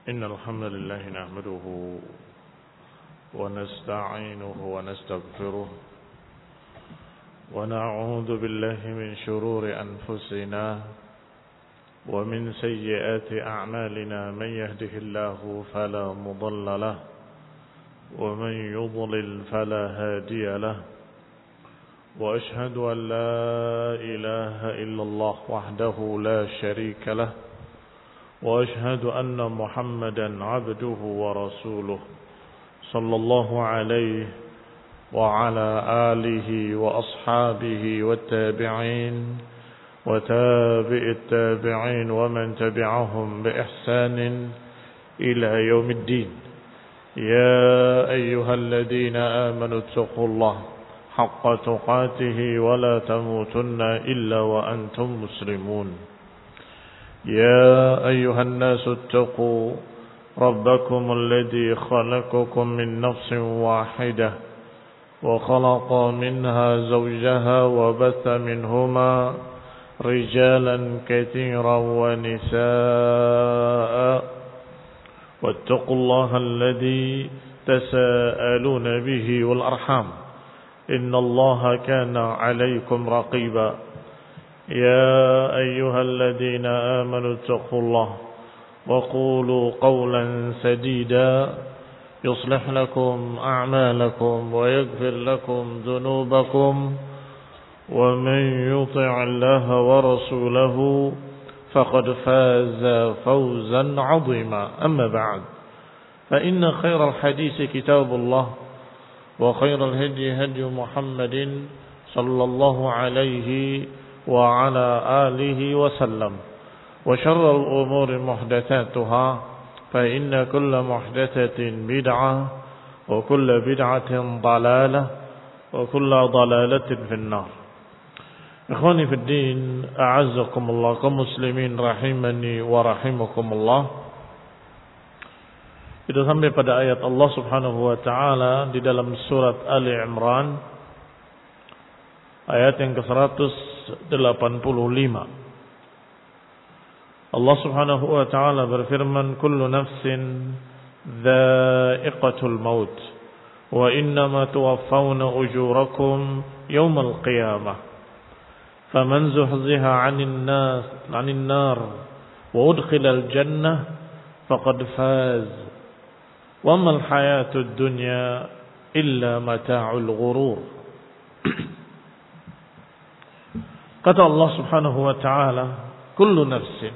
إن الحمد لله نحمده ونستعينه ونستغفره ونعوذ بالله من شرور أنفسنا ومن سيئات أعمالنا من يهده الله فلا مضل له ومن يضلل فلا هادي له وأشهد أن لا إله إلا الله وحده لا شريك له وأشهد أن محمدا عبده ورسوله صلى الله عليه وعلى آله وأصحابه والتابعين وتابع التابعين ومن تبعهم بإحسان إلى يوم الدين يا أيها الذين آمنوا اتقوا الله حق تقاته ولا تموتن إلا وأنتم مسلمون يا أيها الناس اتقوا ربكم الذي خلقكم من نفس واحدة وخلق منها زوجها وبث منهما رجالا كثيرا ونساء واتقوا الله الذي تساءلون به والأرحام إن الله كان عليكم رقيبا يا أيها الذين آمنوا اتقوا الله وقولوا قولا سديدا يصلح لكم أعمالكم ويغفر لكم ذنوبكم ومن يطع الله ورسوله فقد فاز فوزا عظيما أما بعد فإن خير الحديث كتاب الله وخير الهدي هدي محمد صلى الله عليه وعلى آله وسلم وشر الأمور محدثاتها فإن كل محدثة بدعة وكل بدعة ضلالة وكل ضلالة في النار. إخواني في الدين أعزكم الله كمسلمين rahimani wa rahimakumullah. Kita sampai pada ayat Allah Subhanahu wa taala di dalam surat Ali Imran ayat yang ke-185. Allah Subhanahu wa taala berfirman, kullu nafsin dha'iqatul maut wa innama tuwaffawna ujurakum yawmal qiyamah faman zuhziha 'anil nar wa udkhilal jannah faqad faz wa mal hayatud dunya illa mata'ul ghurur. Kata Allah Subhanahu wa taala, kullu nafsin,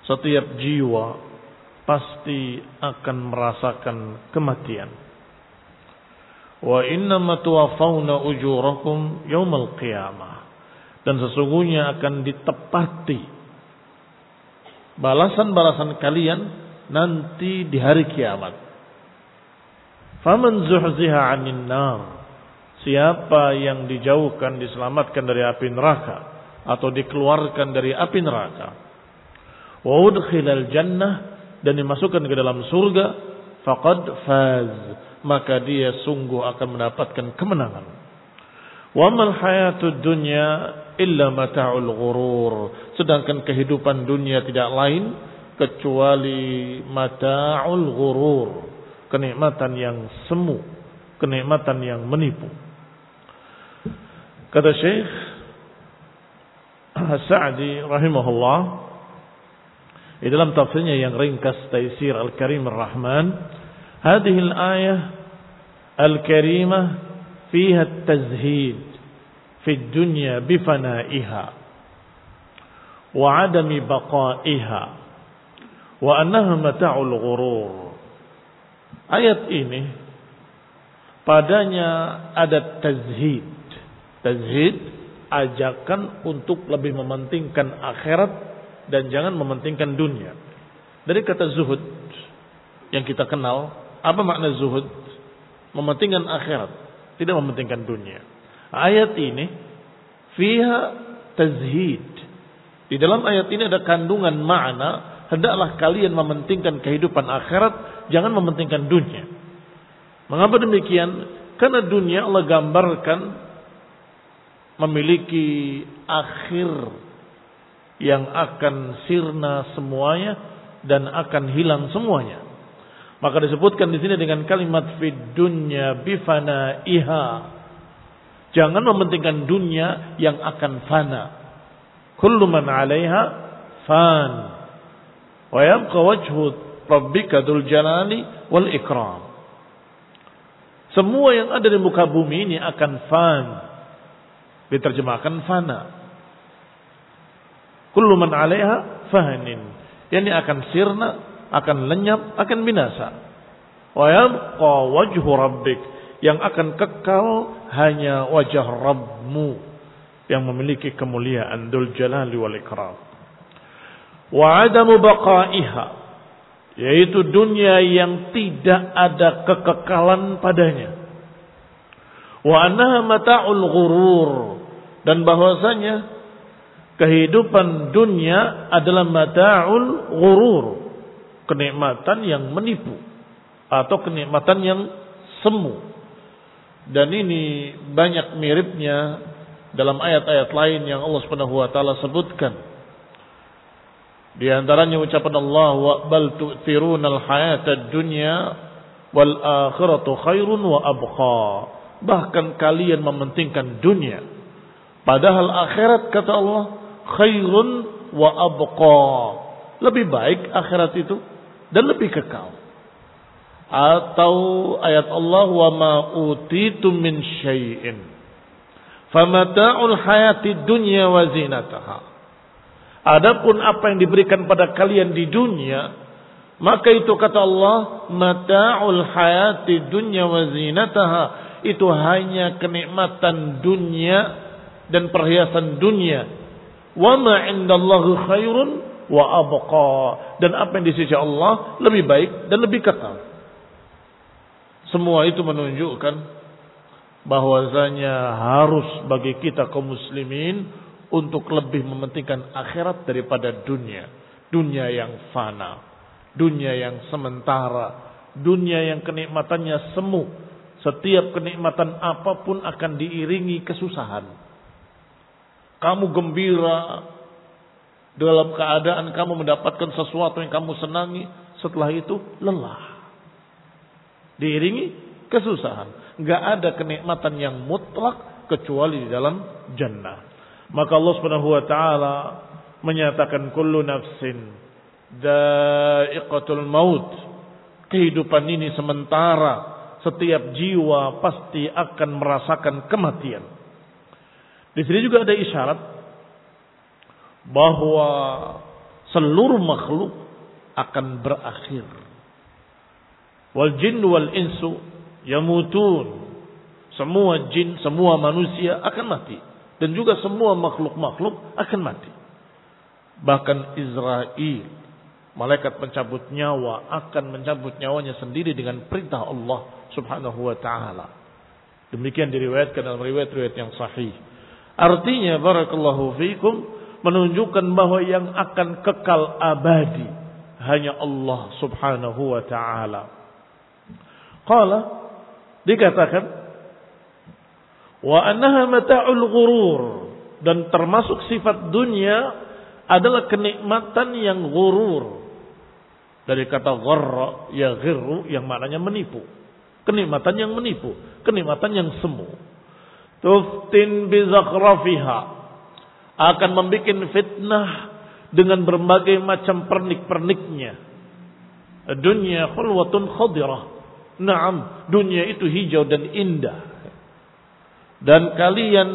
setiap jiwa pasti akan merasakan kematian. Wa innama tuwaffawna ujurakum yaumal qiyamah, dan sesungguhnya akan ditepati balasan-balasan kalian nanti di hari kiamat. Faman zuhziha 'anil nar, siapa yang dijauhkan, diselamatkan dari api neraka atau dikeluarkan dari api neraka, wa udkhilal jannah, dan dimasukkan ke dalam surga, faqad faz, maka dia sungguh akan mendapatkan kemenangan. Wa mal hayatud dunya illa mata'ul ghurur, sedangkan kehidupan dunia tidak lain kecuali mata'ul ghurur, kenikmatan yang semu, kenikmatan yang menipu. Kata Syekh As-Sa'di rahimahullah di dalam tafsirnya yang ringkas Taisir Al-Karim Ar-Rahman, hadhihi al-ayah al-karimah fiha at-tazhid fi ad-dunya bi fana'iha wa 'adami baqa'iha wa annaha mata'ul ghurur. Ayat ini padanya ada tazhid. Tazhid, ajakan untuk lebih mementingkan akhirat dan jangan mementingkan dunia. Dari kata zuhud yang kita kenal, apa makna zuhud? Mementingkan akhirat, tidak mementingkan dunia. Ayat ini fiha tazhid. Di dalam ayat ini ada kandungan makna, hendaklah kalian mementingkan kehidupan akhirat, jangan mementingkan dunia. Mengapa demikian? Karena dunia Allah gambarkan memiliki akhir yang akan sirna semuanya dan akan hilang semuanya. Maka disebutkan di sini dengan kalimat fid dunya bifanaiha. Jangan mementingkan dunia yang akan fana. Kullu man 'alaiha fan. Wa yabqa wajhu rabbika dzul jalali wal ikram. Semua yang ada di muka bumi ini akan fan. Diterjemahkan fana. Kullu man 'alaiha fanin. Yani akan sirna, akan lenyap, akan binasa. Wa yabqa wajhu rabbik, yang akan kekal hanya wajah Rabbmu yang memiliki kemuliaan dzul jalali wal ikram. Wa adamu baqaiha, yaitu dunia yang tidak ada kekekalan padanya. Wa annaha mata'ul ghurur, dan bahwasanya kehidupan dunia adalah mata'ul ghurur, kenikmatan yang menipu atau kenikmatan yang semu. Dan ini banyak miripnya dalam ayat-ayat lain yang Allah Subhanahu wa taala sebutkan. Di antaranya ucapan Allah, wa bal tu'thirunal hayatad dunya wal akhiratu khairun wa abqa. Bahkan kalian mementingkan dunia, padahal akhirat kata Allah khairun wa abqa. Lebih baik akhirat itu dan lebih kekal. Atau ayat Allah, wa ma utitum min syai'in famata'ul hayatid dunya wa zinataha. Adapun apa yang diberikan pada kalian di dunia, maka itu kata Allah, mata'ul hayatid dunya wa zinataha, itu hanya kenikmatan dunia dan perhiasan dunia. Wa ma 'indallahi khairun wa abqa, dan apa yang di sisi Allah lebih baik dan lebih kekal. Semua itu menunjukkan bahwasanya harus bagi kita kaum muslimin untuk lebih mementingkan akhirat daripada dunia. Dunia yang fana, dunia yang sementara, dunia yang kenikmatannya semu. Setiap kenikmatan apapun akan diiringi kesusahan. Kamu gembira dalam keadaan kamu mendapatkan sesuatu yang kamu senangi, setelah itu lelah. Diiringi kesusahan. Enggak ada kenikmatan yang mutlak kecuali di dalam jannah. Maka Allah Subhanahu wa taala menyatakan kullu nafsin dha'iqatul maut. Kehidupan ini sementara. Setiap jiwa pasti akan merasakan kematian. Di sini juga ada isyarat bahwa seluruh makhluk akan berakhir. Wal jin wal insu yamutun. Semua jin, semua manusia akan mati. Dan juga semua makhluk-makhluk akan mati. Bahkan Israel, malaikat pencabut nyawa, akan mencabut nyawanya sendiri dengan perintah Allah Subhanahu wa ta'ala. Demikian diriwayatkan dalam riwayat-riwayat yang sahih. Artinya barakallahu fiikum, menunjukkan bahwa yang akan kekal abadi hanya Allah Subhanahu wa ta'ala. Qala, dikatakan, wa annaha mata'ul ghurur, dan termasuk sifat dunia adalah kenikmatan yang ghurur. Dari kata gharra, ya ghirru, yang maknanya menipu. Kenikmatan yang menipu, kenikmatan yang semu. Tuftin bi zakhrafiha, akan membuat fitnah dengan berbagai macam pernik-perniknya. Dunia khulwatun khadirah. Naam, dunia itu hijau dan indah. Dan kalian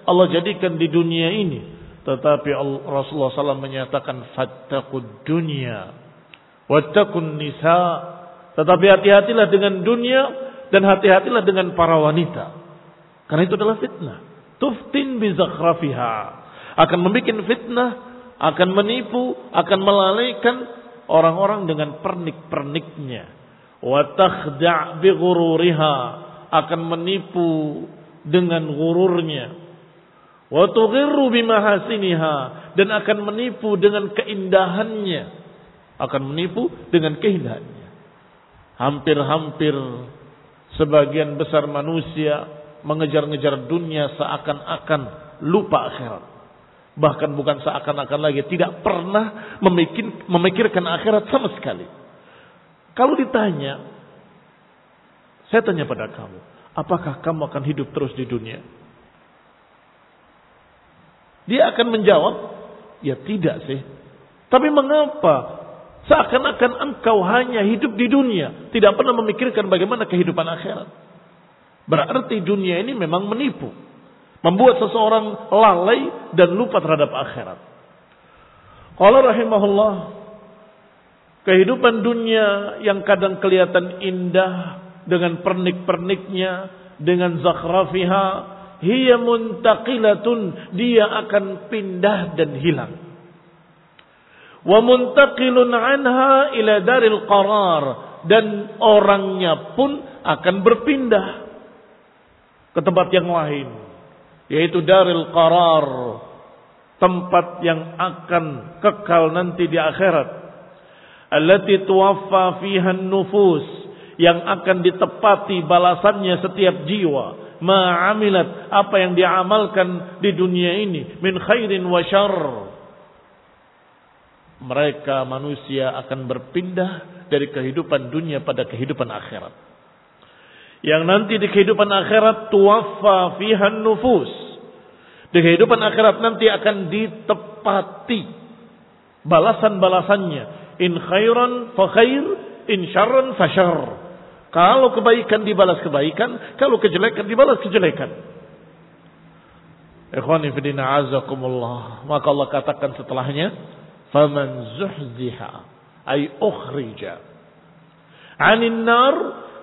Allah jadikan di dunia ini. Tetapi Rasulullah SAW menyatakan fattaqud dunya wattaqun nisa. Tetapi hati-hatilah dengan dunia dan hati-hatilah dengan para wanita. Karena itu adalah fitnah. Tuftin bi zakhrafiha, akan membuat fitnah, akan menipu, akan melalaikan orang-orang dengan pernik-perniknya. Wa takhda' bi ghururiha, akan menipu dengan gururnya. Wa tughirru bi mahasiniha, dan akan menipu dengan keindahannya. Akan menipu dengan keindahannya. Hampir-hampir sebagian besar manusia mengejar-ngejar dunia seakan-akan lupa akhirat. Bahkan bukan seakan-akan lagi, tidak pernah memikirkan akhirat sama sekali. Kalau ditanya, saya tanya pada kamu, apakah kamu akan hidup terus di dunia? Dia akan menjawab, ya tidak sih. Tapi mengapa? Seakan-akan engkau hanya hidup di dunia, tidak pernah memikirkan bagaimana kehidupan akhirat. Berarti dunia ini memang menipu, membuat seseorang lalai dan lupa terhadap akhirat. Qala rahimahullah, kehidupan dunia yang kadang kelihatan indah dengan pernik-perniknya, dengan zakhrafiha, hiya muntaqilatun, dia akan pindah dan hilang. Wa muntaqilun anha ila daril qarar, dan orangnya pun akan berpindah ke tempat yang lain, yaitu daril qarar, tempat yang akan kekal nanti di akhirat. Allati tuwaffa fiha an-nufus, yang akan ditepati balasannya setiap jiwa. Ma'amilat, apa yang diamalkan di dunia ini, min khairin wa syarr. Mereka manusia akan berpindah dari kehidupan dunia pada kehidupan akhirat. Yang nanti di kehidupan akhirat tuwaffa fiha nufus. Di kehidupan akhirat nanti akan ditepati balasan-balasannya. In khairan fa khair, in syarran fa syarr. Kalau kebaikan dibalas kebaikan, kalau kejelekan dibalas kejelekan. Ikhwani fi din a'azakumullah. Maka Allah katakan setelahnya, faman zuhziha ay ukhrija 'anil nar,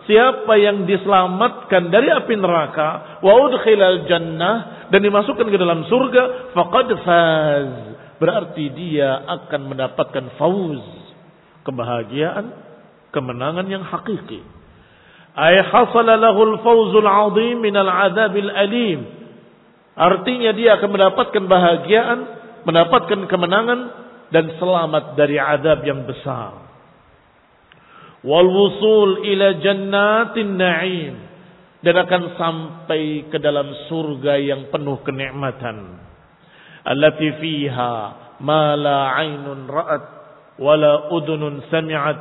siapa yang diselamatkan dari api neraka, wa udkhilal jannah, dan dimasukkan ke dalam surga, faqad faz, berarti dia akan mendapatkan fauz, kebahagiaan, kemenangan yang hakiki. Ay hasala lahul fawzul 'azim minal 'adzabil alim, artinya dia akan mendapatkan kebahagiaan, mendapatkan kemenangan dan selamat dari azab yang besar. Wal wusul ila jannatin na'im, dan akan sampai ke dalam surga yang penuh kenikmatan. Allati fiha ma la 'ainun ra'at wala udhunun sami'at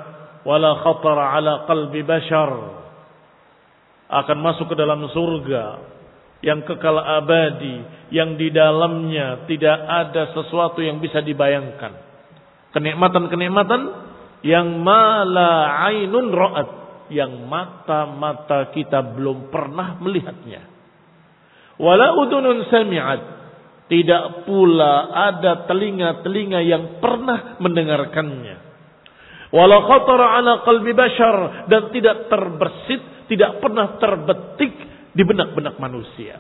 wala khatara 'ala qalbi bashar. Akan masuk ke dalam surga yang kekal abadi, yang di dalamnya tidak ada sesuatu yang bisa dibayangkan. Kenikmatan-kenikmatan yang mala ainun ra'at, yang mata-mata kita belum pernah melihatnya. Wala udhunun sami'at, tidak pula ada telinga-telinga yang pernah mendengarkannya. Wala khatara ala qalbi bashar, dan tidak terbersit, tidak pernah terbetik di benak-benak manusia.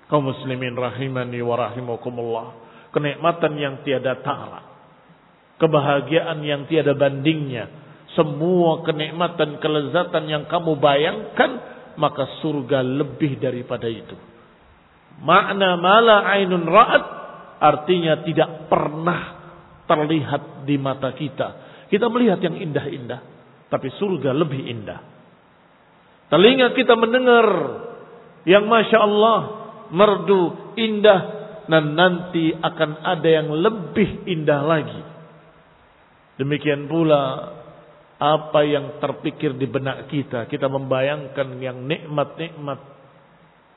Kaum muslimin rahimani wa rahimakumullah, kenikmatan yang tiada tara, kebahagiaan yang tiada bandingnya, semua kenikmatan, kelezatan yang kamu bayangkan, maka surga lebih daripada itu. Makna mala ainun ra'at, artinya tidak pernah terlihat di mata kita. Kita melihat yang indah-indah, tapi surga lebih indah. Telinga kita mendengar yang Masya Allah, merdu, indah, dan nanti akan ada yang lebih indah lagi. Demikian pula apa yang terpikir di benak kita, kita membayangkan yang nikmat-nikmat,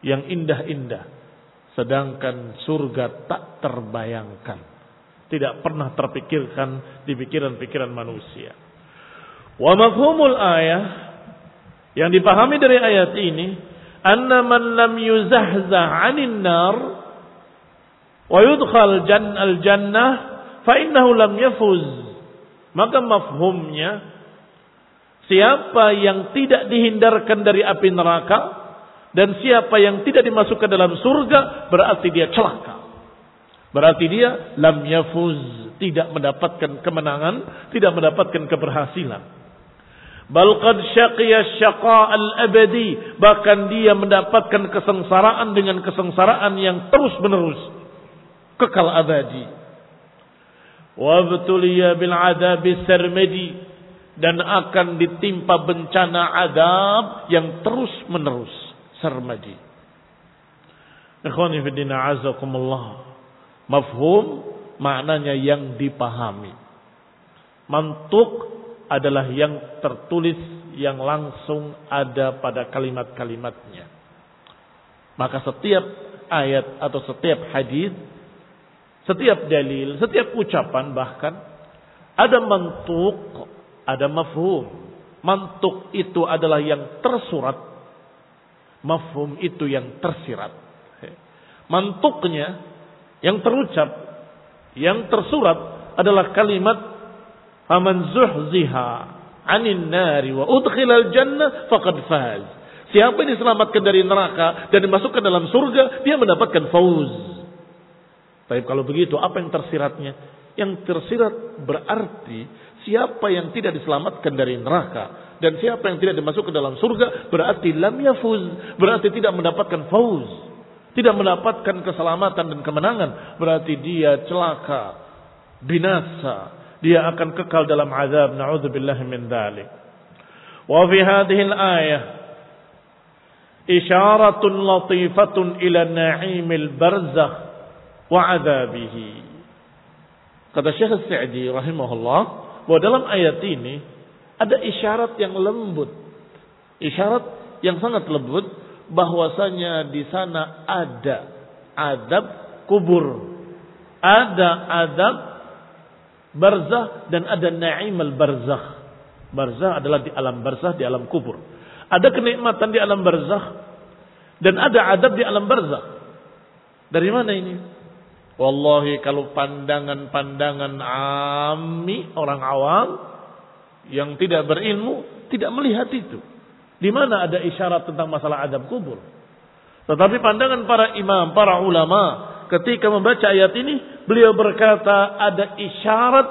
yang indah-indah. Sedangkan surga tak terbayangkan, tidak pernah terpikirkan di pikiran-pikiran manusia. Wa mafhumul ayah, yang dipahami dari ayat ini, anna man lam yuzahzah 'anil nar wa yudkhal al-jannah fa innahu lam yafuz. Maka mafhumnya, siapa yang tidak dihindarkan dari api neraka dan siapa yang tidak dimasukkan dalam surga, berarti dia celaka. Berarti dia lam yafuz, tidak mendapatkan kemenangan, tidak mendapatkan keberhasilan. Bal qad syaqiya syaqa'al abadi, bahkan dia mendapatkan kesengsaraan dengan kesengsaraan yang terus-menerus, kekal abadi. Wa btuliya bil adabi sarmadi, dan akan ditimpa bencana adab yang terus-menerus, sarmadi. Ikhwani fi din a'azakumullah, Mafhum maknanya yang dipahami. Mantuk adalah yang tertulis, yang langsung ada pada kalimat-kalimatnya. Maka setiap ayat atau setiap hadis, setiap dalil, setiap ucapan bahkan ada mantuk, ada mafhum. Mantuk itu adalah yang tersurat, mafhum itu yang tersirat. Mantuknya yang terucap, yang tersurat adalah kalimat faman zuhziha 'anil nari wa udkhilal jannah faqad faz. Siapa yang diselamatkan dari neraka dan dimasukkan dalam surga, dia mendapatkan fauz. Tapi kalau begitu, apa yang tersiratnya? Yang tersirat berarti siapa yang tidak diselamatkan dari neraka dan siapa yang tidak dimasukkan dalam surga berarti lam yafuz, berarti tidak mendapatkan fauz, tidak mendapatkan keselamatan dan kemenangan, berarti dia celaka, binasa, dia akan kekal dalam azab. Na'udzubillahi min dzalik. Wa fi hadhihi al-ayah isyaratun latifatun ila na'imil barzakh wa 'adzabihi. Kata Syekh As-Sa'di rahimahullah, bahwa dalam ayat ini ada isyarat yang lembut, isyarat yang sangat lembut, bahwasanya di sana ada adab kubur, ada adab barzakh dan ada na'im al-barzakh. Barzakh adalah di alam barzakh, di alam kubur. Ada kenikmatan di alam barzakh dan ada adab di alam barzakh. Dari mana ini? Wallahi kalau pandangan-pandangan ammi, orang awam yang tidak berilmu, tidak melihat itu. Di mana ada isyarat tentang masalah adab kubur. Tetapi pandangan para imam, para ulama, ketika membaca ayat ini, beliau berkata ada isyarat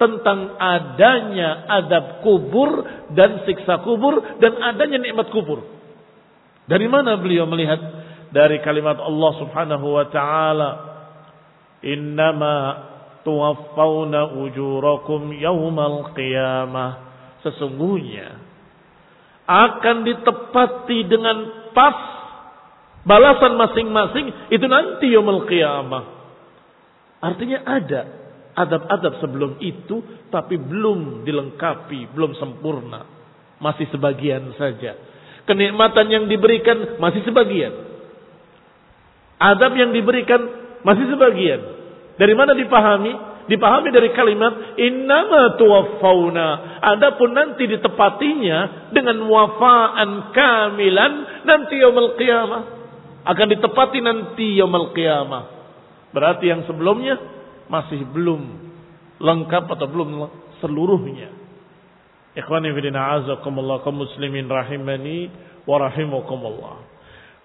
tentang adanya adab kubur dan siksa kubur dan adanya nikmat kubur. Dari mana beliau melihat? Dari kalimat Allah Subhanahu wa taala, innama tuwaffawna ujurakum yawmal qiyamah. Sesungguhnya akan ditepati dengan pas balasan masing-masing itu nanti yaumul qiyamah. Artinya ada adab-adab sebelum itu, tapi belum dilengkapi, belum sempurna, masih sebagian saja. Kenikmatan yang diberikan masih sebagian, adab yang diberikan masih sebagian. Dari mana dipahami? Dipahami dari kalimat innama tuwaffawna. Adapun nanti ditepatinya dengan wafaan kamilan nanti yaumul qiyamah. Akan ditepati nanti yaumul qiyamah. Berarti yang sebelumnya masih belum lengkap atau belum seluruhnya. Ikhwani fillah azakumullah kaum muslimin rahimani wa rahimakumullah.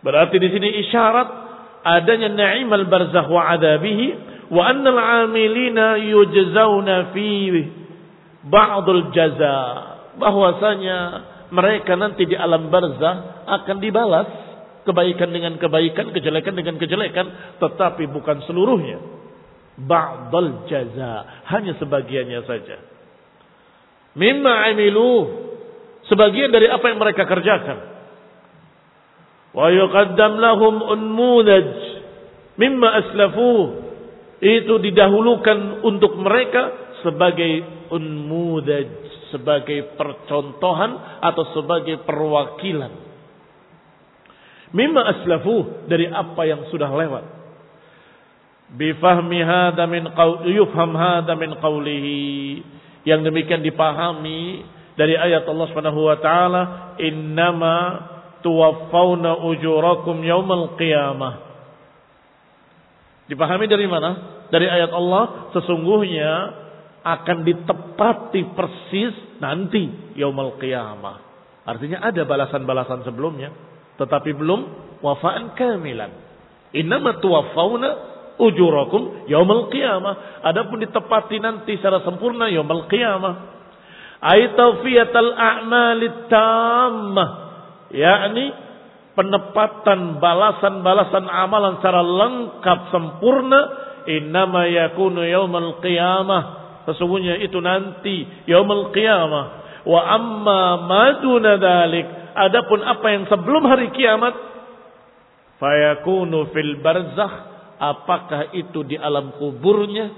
Berarti di sini isyarat adanya na'imal barzakh wa 'adabihi wa annal 'amilina yujzauna fi ba'dul jazaa, bahwasanya mereka nanti di alam barzakh akan dibalas kebaikan dengan kebaikan, kejelekan dengan kejelekan, tetapi bukan seluruhnya. Ba'dul jazaa, hanya sebagiannya saja. Mimma 'amilu, sebagian dari apa yang mereka kerjakan. Wa yuqaddam lahum unmudaj mimma aslafuh, itu didahulukan untuk mereka sebagai unmudaj, sebagai percontohan atau sebagai perwakilan. Mimma aslafuh, dari apa yang sudah lewat. Bifahmi hadha min qawli, yufham hadha min qawlihi, yang demikian dipahami dari ayat Allah Subhanahu wa taala, innama tuwaffawna ujurakum yaumal qiyamah. Dipahami dari mana? Dari ayat Allah, sesungguhnya akan ditepati persis nanti yaumul qiyamah. Artinya ada balasan-balasan sebelumnya, tetapi belum wafaan kamilan. Innama tuwaffawna ujurakum yaumul qiyamah. Adapun ditepati nanti secara sempurna yaumul qiyamah. Ay tawfiyatal a'malit tammah, yakni penepatan balasan-balasan amalan secara lengkap sempurna, innama yakunu yaumul qiyamah, sesungguhnya itu nanti yaumul qiyamah. Wa amma ma duna dzalik, adapun apa yang sebelum hari kiamat, fayakunu fil barzakh Apakah itu di alam kuburnya?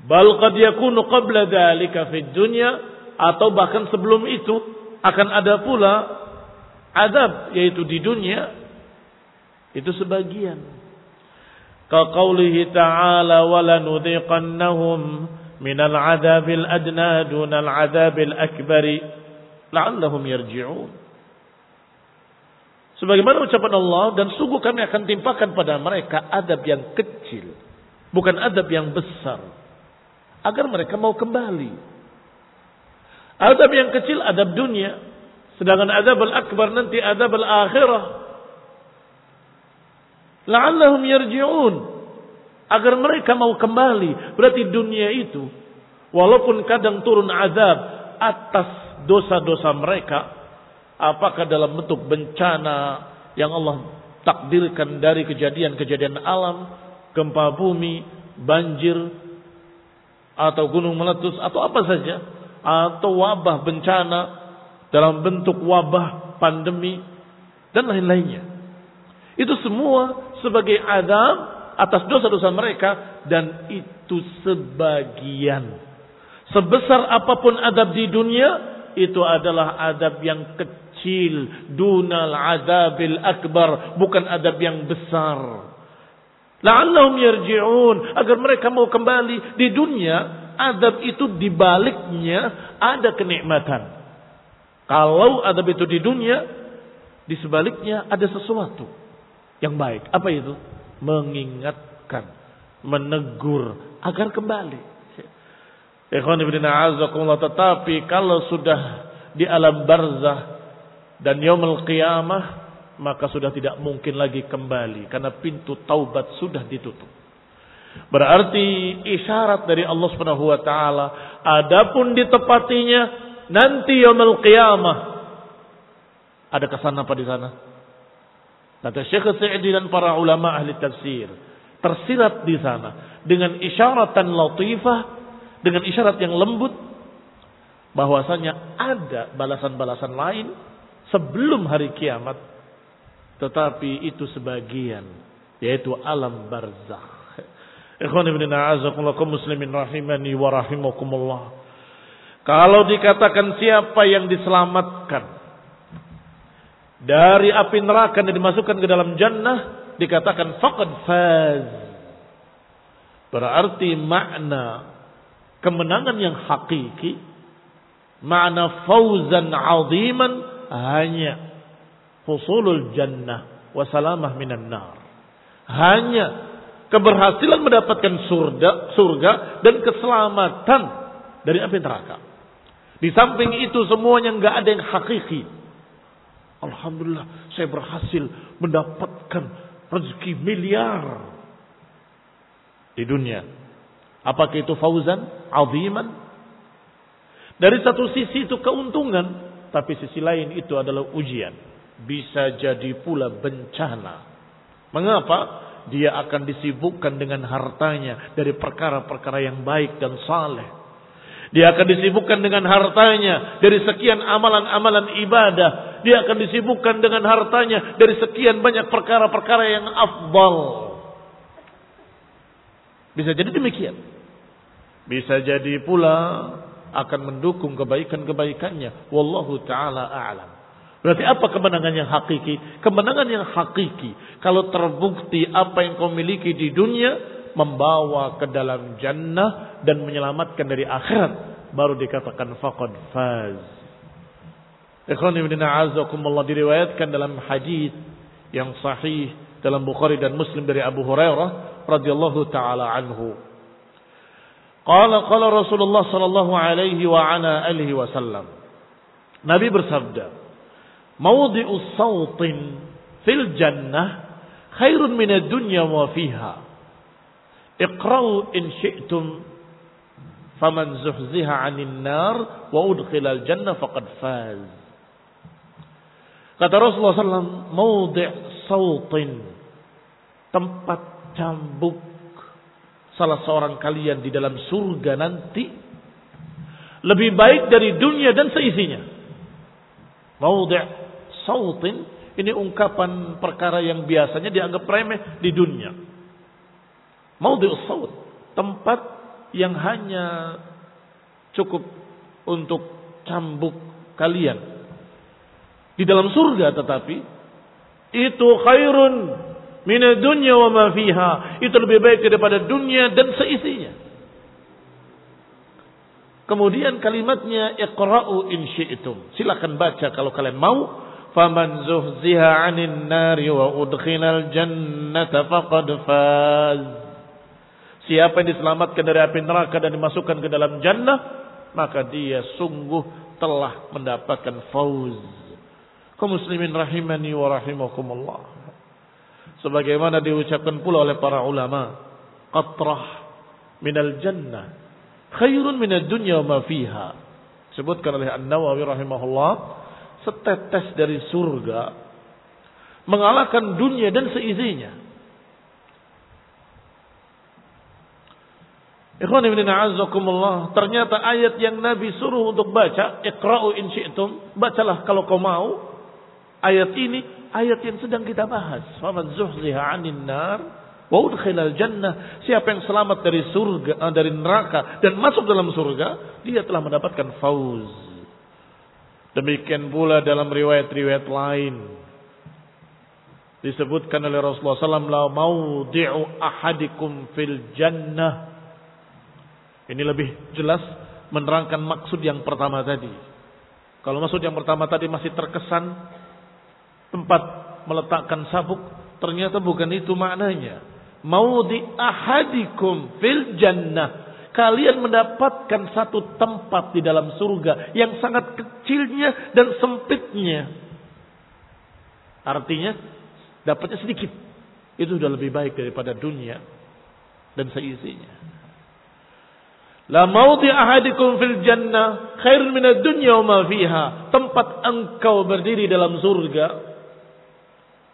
Bal qad yakunu qabla dzalika fid dunya, atau bahkan sebelum itu akan ada pula azab, yaitu di dunia. Itu sebagian. Ka qaulihi ta'ala wa lanudhiqannahum minal 'adzabil adna dunal 'adzabil akbari la'allahum yarji'un. Sebagaimana ucapan Allah, dan sungguh kami akan timpakan pada mereka adab yang kecil, bukan adab yang besar, agar mereka mau kembali. Adab yang kecil adab dunia, sedangkan adab al-akbar nanti adab al-akhirah. La'allahum yarji'un, agar mereka mau kembali. Berarti dunia itu walaupun kadang turun azab atas dosa-dosa mereka, apakah dalam bentuk bencana yang Allah takdirkan dari kejadian-kejadian alam, gempa bumi, banjir, atau gunung meletus, atau apa saja, atau wabah bencana dalam bentuk wabah, pandemi, dan lain-lainnya. Itu semua sebagai azab atas dosa-dosa mereka, dan itu sebagian. Sebesar apapun azab di dunia, itu adalah azab yang kecil, dunal azabil akbar, bukan azab yang besar. La'allahum yarji'un, agar mereka mau kembali. Di dunia, azab itu dibaliknya ada kenikmatan. Kalau azab itu di dunia, di sebaliknya ada sesuatu yang baik. Apa itu? Mengingatkan, menegur agar kembali. Ikhwan ibn a'azakumullah, tetapi kalau sudah di alam barzah dan yaumul qiyamah, maka sudah tidak mungkin lagi kembali, karena pintu taubat sudah ditutup. Berarti isyarat dari Allah Subhanahu wa taala, adapun ditepatinya nanti yaumul qiyamah. Ada kesan apa di sana? Kata Syekh Sa'di dan para ulama ahli tafsir, tersirat di sana dengan isyaratan latifah, dengan isyarat yang lembut, bahwasanya ada balasan-balasan lain sebelum hari kiamat, tetapi itu sebagian, yaitu alam barzakh. Ikhwan ibn a'azakumullah, kaum muslimin rahimani wa rahimakumullah. Kalau dikatakan siapa yang diselamatkan dari api neraka dan dimasukkan ke dalam jannah, dikatakan faqad faz. Berarti makna kemenangan yang hakiki, makna fauzan aziman, hanya husulul jannah wa salamah minan nar. Hanya keberhasilan mendapatkan surga dan keselamatan dari api neraka. Di samping itu semuanya enggak ada yang hakiki. Alhamdulillah, saya berhasil mendapatkan rezeki miliar di dunia. Apakah itu fauzan aziman? Dari satu sisi itu keuntungan, tapi sisi lain itu adalah ujian. Bisa jadi pula bencana. Mengapa? Dia akan disibukkan dengan hartanya dari perkara-perkara yang baik dan saleh. Dia akan disibukkan dengan hartanya dari sekian amalan-amalan ibadah. Dia akan disibukkan dengan hartanya dari sekian banyak perkara-perkara yang afdal. Bisa jadi demikian. Bisa jadi pula akan mendukung kebaikan-kebaikannya. Wallahu ta'ala a'lam. Berarti apa kemenangan yang hakiki? Kemenangan yang hakiki, kalau terbukti apa yang kau miliki di dunia membawa ke dalam jannah dan menyelamatkan dari akhirat, baru dikatakan faqad faz. Ikhwan ibn a'azakumullah, diriwayatkan dalam hadis yang sahih dalam Bukhari dan Muslim dari Abu Hurairah radhiyallahu taala anhu. Qala Rasulullah sallallahu alaihi wa ala alihi wasallam. Nabi bersabda, "Mawdi'us sautin fil jannah khairun minad dunya wa fiha. Iqra'u in syi'tum faman zuhziha 'anil nar wa udkhilal jannah faqad faz." Kata Rasulullah SAW, mawdi' sautin, tempat cambuk salah seorang kalian di dalam surga nanti lebih baik dari dunia dan seisinya. Mawdi' sautin Ini ungkapan perkara yang biasanya dianggap remeh di dunia. Maudhi'us shaut, tempat yang hanya cukup untuk cambuk kalian. Di dalam surga tetapi itu khairun minad dunya wa ma fiha. Itu lebih baik daripada dunia dan seisinya. Kemudian kalimatnya iqra'u in syi'tum. Silakan baca kalau kalian mau. Faman zuhziha 'anil nari wa udkhilal jannata faqad faz. Siapa yang diselamatkan dari api neraka dan dimasukkan ke dalam jannah, maka dia sungguh telah mendapatkan fauz. Kaum muslimin rahimani wa rahimakumullah. Sebagaimana diucapkan pula oleh para ulama, qatrah minal jannah khairun minad dunya wa ma fiha. Sebutkan oleh An-Nawawi rahimahullah, setetes dari surga mengalahkan dunia dan seisinya. Ikhwan ibn a'azzakumullah, ternyata ayat yang Nabi suruh untuk baca, iqra'u in syi'tum, bacalah kalau kau mau. Ayat ini ayat yang sedang kita bahas. Faman zuhziha 'anil nar wa udkhilal jannah. Siapa yang selamat dari surga, dari neraka dan masuk dalam surga, dia telah mendapatkan fauz. Demikian pula dalam riwayat-riwayat lain disebutkan oleh Rasulullah SAW, la maudi'u ahadikum fil jannah. Ini lebih jelas menerangkan maksud yang pertama tadi. Kalau maksud yang pertama tadi masih terkesan tempat meletakkan sabuk, ternyata bukan itu maknanya. Maudi ahadikum fil jannah. Kalian mendapatkan satu tempat di dalam surga yang sangat kecilnya dan sempitnya. Artinya dapatnya sedikit. Itu sudah lebih baik daripada dunia dan seisinya. La maudi ahadikum fil jannah khairun minad dunya wa ma fiha. Tempat engkau berdiri dalam surga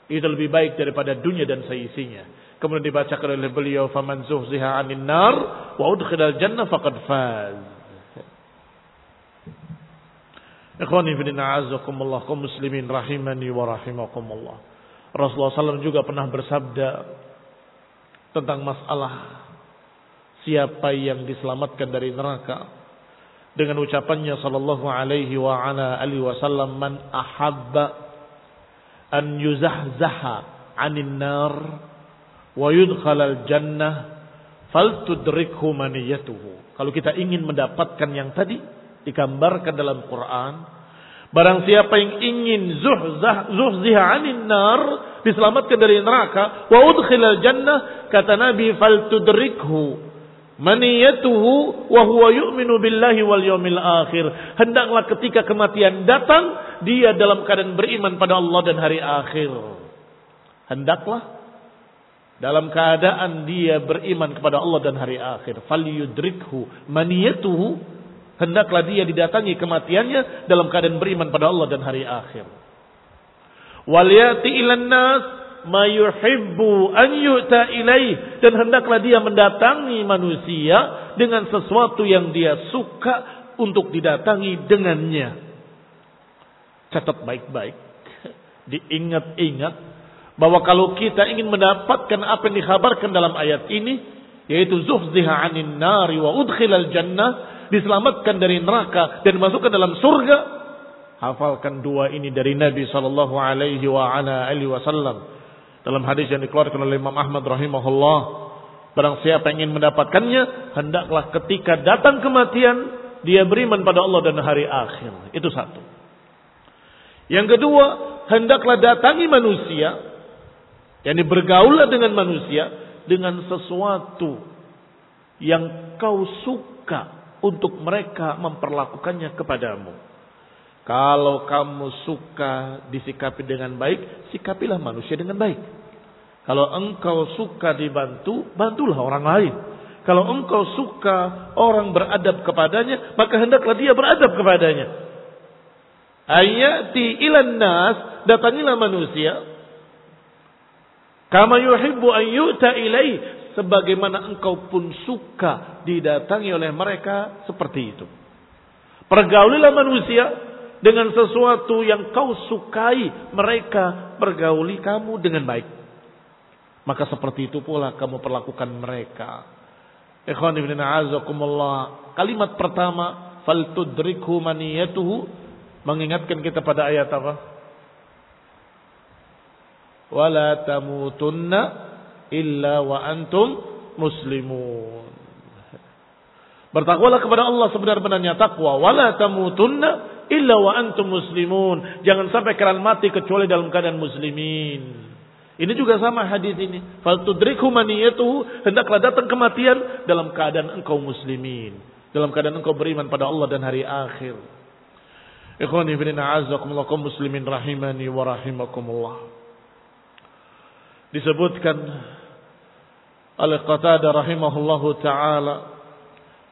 itu lebih baik daripada dunia dan seisinya. Kemudian dibacakan oleh beliau, faman zuhziha 'anil nar wa udkhilal jannah faqad faz. Ikhwani fillah a'azzakumullah, kaum muslimin rahimani wa rahimakumullah. Rasulullah SAW juga pernah bersabda tentang masalah siapa yang diselamatkan dari neraka dengan ucapannya sallallahu alaihi wa ala alihi wasallam, man ahabba an yuzahzaha 'anil nar wa yudkhalal jannah faltudrikhu maniyatuhu. Kalau kita ingin mendapatkan yang tadi digambarkan dalam Quran, barang siapa yang ingin zuhziha 'anil nar, diselamatkan dari neraka, wa udkhilal jannah, kata Nabi, faltudrikhu maniyatuhu wa huwa yu'minu billahi wal yawmil akhir. Hendaklah ketika kematian datang, dia dalam keadaan beriman pada Allah dan hari akhir. Hendaklah dalam keadaan dia beriman kepada Allah dan hari akhir. Falyudrikhu maniyatuhu, hendaklah dia didatangi kematiannya dalam keadaan beriman pada Allah dan hari akhir. Waliyati ilan nas ma yuhibbu an yu'ta ilaih, dan hendaklah dia mendatangi manusia dengan sesuatu yang dia suka untuk didatangi dengannya. Catat baik-baik, diingat-ingat bahwa kalau kita ingin mendapatkan apa yang dikhabarkan dalam ayat ini, yaitu zuhziha 'anil nari wa udkhilal jannah, diselamatkan dari neraka dan masukkan dalam surga, hafalkan dua ini dari Nabi sallallahu alaihi wa ala alihi wasallam dalam hadis yang dikeluarkan oleh Imam Ahmad rahimahullah. Barang siapa yang ingin mendapatkannya, hendaklah ketika datang kematian dia beriman pada Allah dan hari akhir. Itu satu. Yang kedua, hendaklah datangi manusia, yakni bergaulah dengan manusia dengan sesuatu yang kau suka untuk mereka memperlakukannya kepadamu. Kalau kamu suka disikapi dengan baik, sikapilah manusia dengan baik. Kalau engkau suka dibantu, bantulah orang lain. Kalau engkau suka orang beradab kepadanya, maka hendaklah dia beradab kepadanya. Ayati ilan nas, datangilah manusia, kama yuhibbu an yu'ta ilaih, sebagaimana engkau pun suka didatangi oleh mereka, seperti itu. Pergaulilah manusia dengan sesuatu yang kau sukai, mereka pergauli kamu dengan baik. Maka seperti itu pula kamu perlakukan mereka. Ikhwan ibn a'azakumullah. Kalimat pertama, faltudrikhu maniyatuhu, mengingatkan kita pada ayat apa? Wala tamutunna illa wa antum muslimun. Bertakwalah kepada Allah sebenar-benarnya takwa. Wala tamutunna illa wa antum muslimun. Jangan sampai kalian mati kecuali dalam keadaan muslimin. Ini juga sama hadis ini. Faltudrikhu maniyatuhu, hendaklah datang kematian dalam keadaan engkau muslimin, dalam keadaan engkau beriman pada Allah dan hari akhir. Ikhwani fillah a'azzakumullah kaum muslimin rahimani wa rahimakumullah. Disebutkan oleh Qatadah rahimahullahu taala,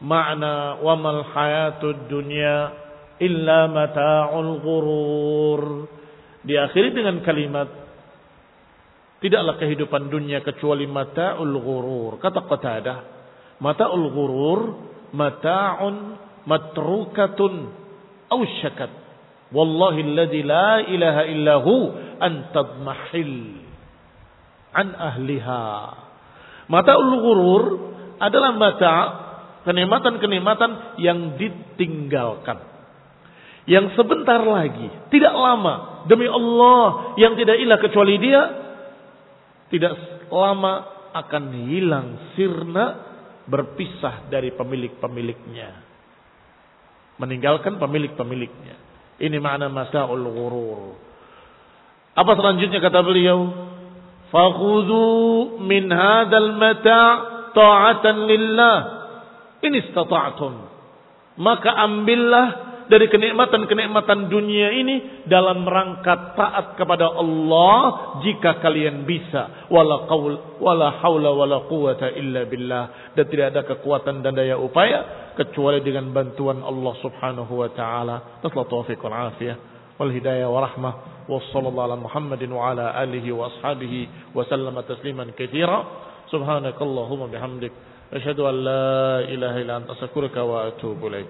makna wa mal hayatud dunya illa mata'ul ghurur. Diakhiri dengan kalimat, tidaklah kehidupan dunia kecuali mata'ul ghurur. Kata Qatadah, mata'ul ghurur mata'un matrukatun aw syakat. Wallahi alladhi la ilaha illahu an tadmahil an ahliha. Mata'ul ghurur adalah mata' kenikmatan-kenikmatan yang ditinggalkan, yang sebentar lagi, tidak lama, demi Allah yang tidak ilah kecuali Dia, tidak lama akan hilang sirna, berpisah dari pemilik-pemiliknya, meninggalkan pemilik-pemiliknya. Ini makna mata'ul ghurur. Apa selanjutnya kata beliau? Fakhudhu min hadzal mata' ta'atan lillah in istata'tum. Maka ambillah dari kenikmatan-kenikmatan dunia ini dalam rangka taat kepada Allah jika kalian bisa. Wala haula wala quwata illa billah. Dan tidak ada kekuatan dan daya upaya kecuali dengan bantuan Allah Subhanahu wa taala. Nasallahu taufiq wal afiyah wal hidayah wa rahmah. Wassallallahu ala Muhammadin wa ala alihi wa ashabihi wa sallama tasliman katsira. Subhanakallahumma bihamdik asyhadu an la ilaha illa anta astaghfiruka wa atubu ilaik.